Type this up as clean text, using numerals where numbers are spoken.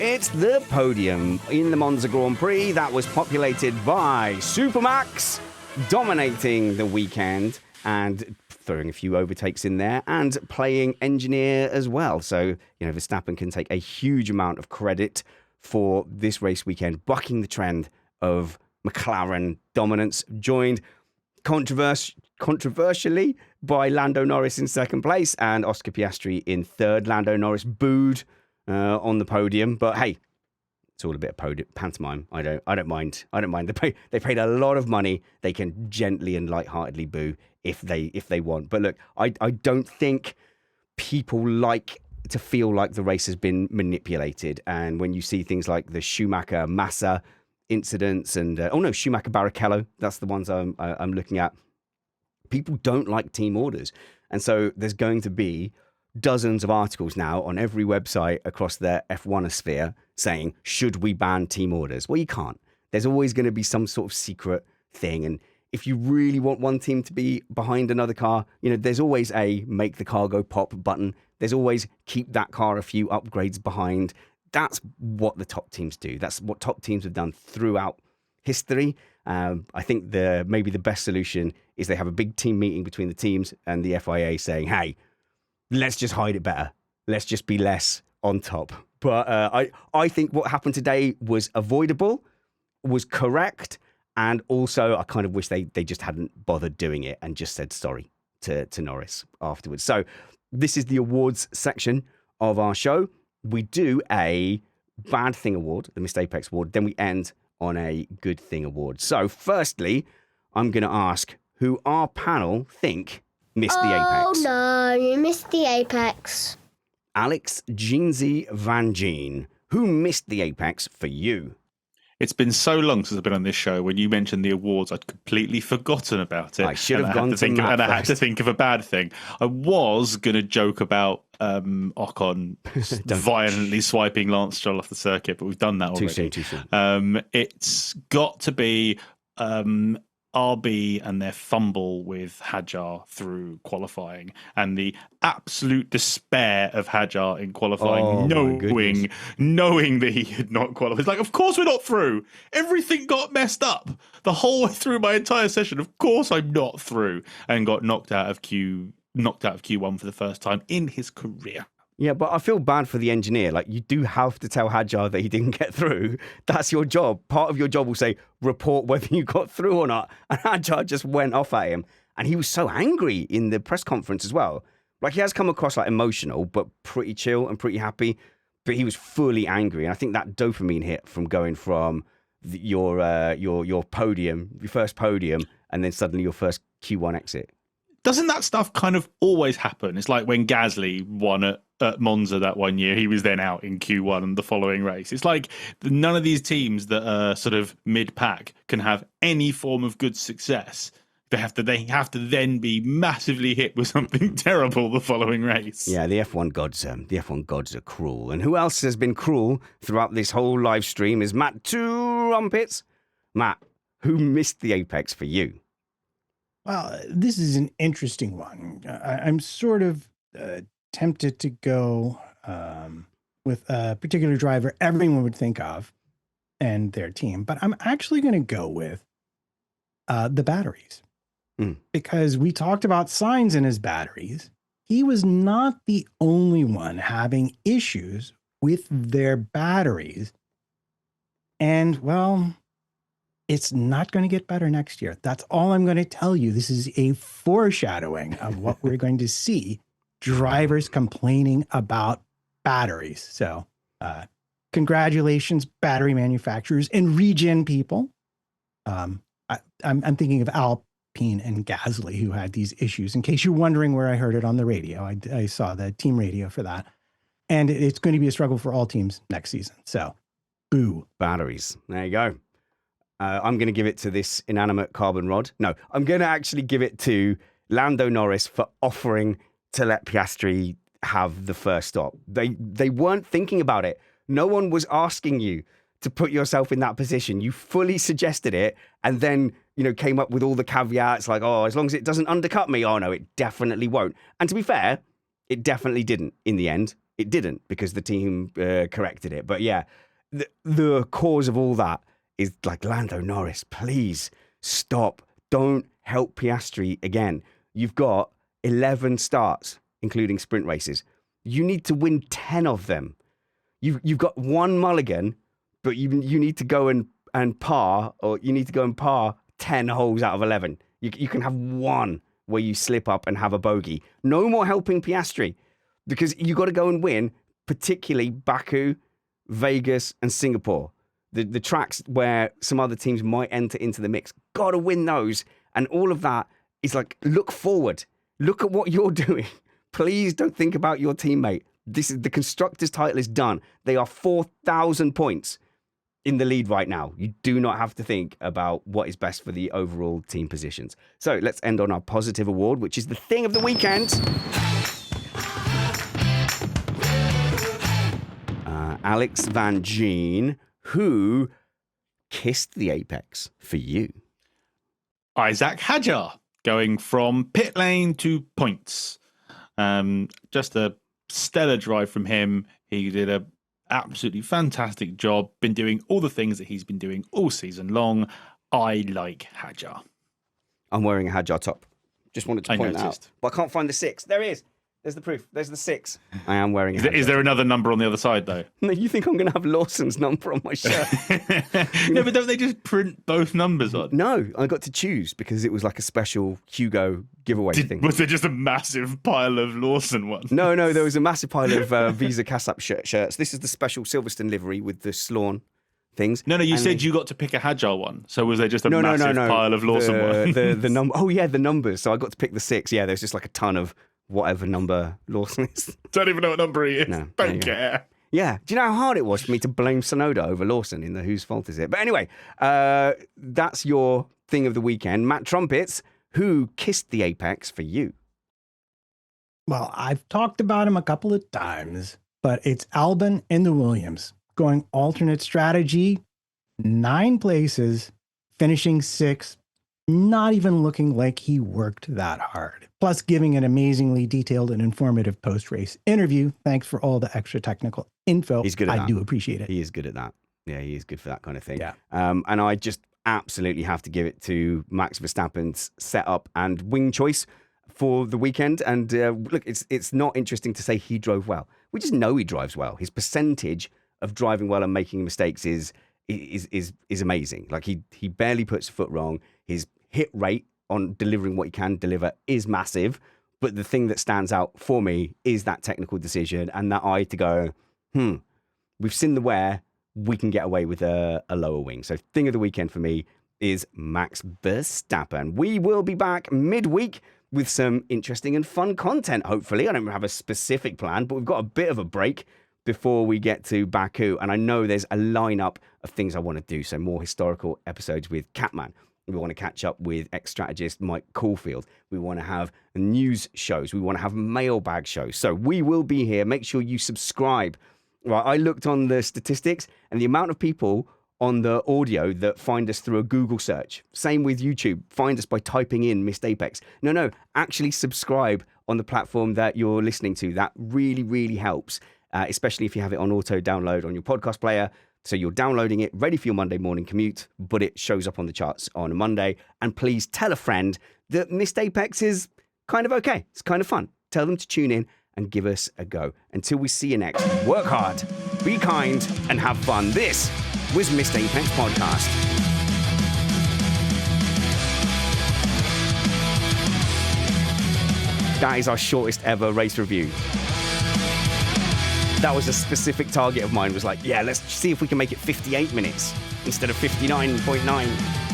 It's the podium in the Monza Grand Prix that was populated by Supermax dominating the weekend and throwing a few overtakes in there and playing engineer as well. So, Verstappen can take a huge amount of credit for this race weekend, bucking the trend of McLaren dominance, joined controversially by Lando Norris in second place and Oscar Piastri in third. Lando Norris booed on the podium, but hey, it's all a bit of pantomime. I don't mind. They paid a lot of money. They can gently and lightheartedly boo if they want. But look, I don't think people like to feel like the race has been manipulated. And when you see things like the Schumacher Massa incidents and Schumacher Barrichello, that's the ones I'm looking at. People don't like team orders, and so there's going to be dozens of articles now on every website across the F1 sphere saying, should we ban team orders? Well, you can't. There's always going to be some sort of secret thing. And if you really want one team to be behind another car, there's always a make the car go pop button. There's always keep that car a few upgrades behind. That's what the top teams do. That's what top teams have done throughout history. I think maybe the best solution is they have a big team meeting between the teams and the FIA saying, hey, let's just hide it better. Let's just be less on top. But I think what happened today was avoidable, was correct, and also I kind of wish they just hadn't bothered doing it and just said sorry to Norris afterwards. So this is the awards section of our show. We do a bad thing award, the Missed Apex award, then we end on a good thing award. So firstly, I'm going to ask who our panel think missed the Apex. Oh no, you missed the Apex. Alex Geensy Van Gene, who missed the Apex for you? It's been so long since I've been on this show. When you mentioned the awards, I'd completely forgotten about it. I should have gone to Matt and I had to think of a bad thing. I was going to joke about Ocon violently swiping Lance Stroll off the circuit, but we've done that already. Too soon. It's got to be RB and their fumble with Hadjar through qualifying and the absolute despair of Hadjar in qualifying, knowing that he had not qualified. It's like, of course we're not through. Everything got messed up the whole way through my entire session. Of course I'm not through, and got knocked out of Q1 for the first time in his career. Yeah, but I feel bad for the engineer. Like, you do have to tell Hadjar that he didn't get through. That's your job. Part of your job will say, report whether you got through or not. And Hadjar just went off at him. And he was so angry in the press conference as well. Like, he has come across like emotional, but pretty chill and pretty happy. But he was fully angry. And I think that dopamine hit from going from your podium, your first podium, and then suddenly your first Q1 exit. Doesn't that stuff kind of always happen? It's like when Gasly won at Monza that one year, he was then out in Q1 and the following race. It's like none of these teams that are sort of mid-pack can have any form of good success. They have to then be massively hit with something terrible the following race. Yeah, the F1 gods are cruel. And who else has been cruel throughout this whole live stream is Matt Two Rumpets. Matt, who missed the Apex for you? Well, this is an interesting one. I'm sort of tempted to go with a particular driver everyone would think of and their team, but I'm actually going to go with the batteries. Because we talked about Sainz and his batteries. He was not the only one having issues with their batteries. And, well, it's not going to get better next year. That's all I'm going to tell you. This is a foreshadowing of what we're going to see. Drivers complaining about batteries. So congratulations, battery manufacturers and regen people. I'm thinking of Alpine and Gasly, who had these issues. In case you're wondering where I heard it on the radio, I saw the team radio for that. And it's going to be a struggle for all teams next season. So, boo. Batteries. There you go. I'm going to give it to this inanimate carbon rod. No, I'm going to actually give it to Lando Norris for offering to let Piastri have the first stop. They weren't thinking about it. No one was asking you to put yourself in that position. You fully suggested it and then, came up with all the caveats like, oh, as long as it doesn't undercut me. Oh, no, it definitely won't. And to be fair, it definitely didn't in the end. it didn't because the team corrected it. But yeah, the cause of all that is like Lando Norris, please stop. Don't help Piastri again. You've got 11 starts, including sprint races. You need to win 10 of them. You've got one mulligan, but you need to go and par, or you need to go and par 10 holes out of 11. You can have one where you slip up and have a bogey. No more helping Piastri, because you got to go and win, particularly Baku, Vegas, and Singapore. The tracks where some other teams might enter into the mix. Got to win those. And all of that is like, look forward. Look at what you're doing. Please don't think about your teammate. The constructors' title is done. They are 4,000 points in the lead right now. You do not have to think about what is best for the overall team positions. So let's end on our positive award, which is the thing of the weekend. Alex Van Geen, who kissed the apex for you. Isaac Hadjar going from pit lane to points. Just a stellar drive from him. He did a absolutely fantastic job. Been doing all the things that he's been doing all season long. I like Hadjar. I'm wearing a Hadjar top. Just wanted to point that out. But I can't find the 6. There it is. There's the proof. There's the 6. I am wearing a Hadjar. Is there another number on the other side, though? No, you think I'm going to have Lawson's number on my shirt? No, but don't they just print both numbers on? No, I got to choose because it was like a special Hugo giveaway thing. Was there just a massive pile of Lawson ones? No, there was a massive pile of Visa Casap shirts. This is the special Silverstone livery with the Slawn things. No, you said you got to pick a Hadjar one. So was there just a massive pile of Lawson ones? The number. Oh, yeah, the numbers. So I got to pick the 6. Yeah, there's just like a ton of whatever number Lawson is. Don't even know what number he is. No, don't care. Yeah. Do you know how hard it was for me to blame Sonoda over Lawson in the Whose Fault Is It? But anyway, that's your thing of the weekend. Matt Trumpets, who kissed the apex for you? Well, I've talked about him a couple of times, but it's Albon in the Williams going alternate strategy, 9 places, finishing 6th, not even looking like he worked that hard. Plus giving an amazingly detailed and informative post-race interview. Thanks for all the extra technical info. He's good at that. I do appreciate it. He is good at that. Yeah, he is good for that kind of thing. Yeah. And I just absolutely have to give it to Max Verstappen's setup and wing choice for the weekend. And look, it's not interesting to say he drove well. We just know he drives well. His percentage of driving well and making mistakes is amazing. Like he barely puts a foot wrong. His hit rate on delivering what he can deliver is massive. But the thing that stands out for me is that technical decision and that eye to go, we've seen the wear, we can get away with a lower wing. So thing of the weekend for me is Max Verstappen. We will be back midweek with some interesting and fun content, hopefully. I don't have a specific plan, but we've got a bit of a break before we get to Baku. And I know there's a lineup of things I want to do. So more historical episodes with Catman. We want to catch up with ex-strategist Mike Caulfield. We want to have news shows. We want to have mailbag shows. So we will be here. Make sure you subscribe. Right, I looked on the statistics and the amount of people on the audio that find us through a Google search. Same with YouTube. Find us by typing in Missed Apex. No, actually subscribe on the platform that you're listening to. That really, really helps, especially if you have it on auto download on your podcast player. So you're downloading it, ready for your Monday morning commute, but it shows up on the charts on a Monday. And please tell a friend that Missed Apex is kind of okay. It's kind of fun. Tell them to tune in and give us a go. Until we see you next, work hard, be kind, and have fun. This was Missed Apex Podcast. That is our shortest ever race review. That was a specific target of mine, was like, yeah, let's see if we can make it 58 minutes instead of 59.9.